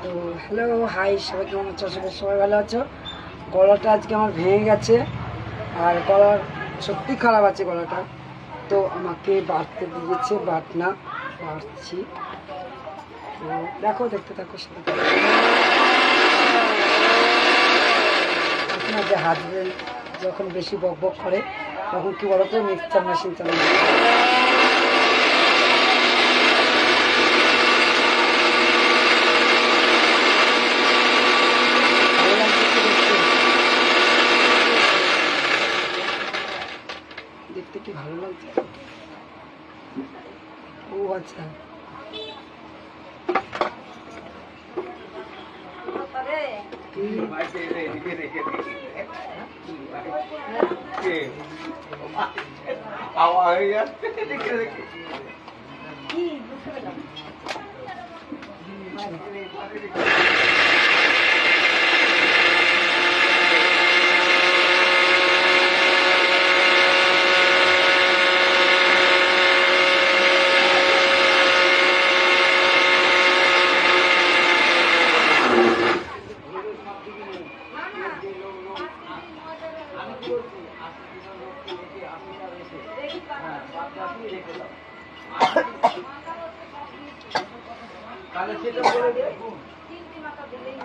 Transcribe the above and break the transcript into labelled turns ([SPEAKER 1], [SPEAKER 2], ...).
[SPEAKER 1] তো hello hi, সবাই কেমন আছো? সবাই ভালো আছো। গলাটা আজকে আমার ভেঙে গেছে, আর গলার সত্যি খারাপ আছে গলাটা। তো আমাকে বাড়তে দিয়েছে, বাটনা বাড়ছি। তো দেখো, দেখতে থাকো সাথে থাকো। আপনার যে হাজবেন্ড যখন বেশি বক বক করে তখন কি বলতো, মিক্সচার মেশিন চালানো। দেখতে কি ভালো লাগছে। ও আচ্ছা, তাহলে সেটা বলে দে। তিনটি মাথা দিলেই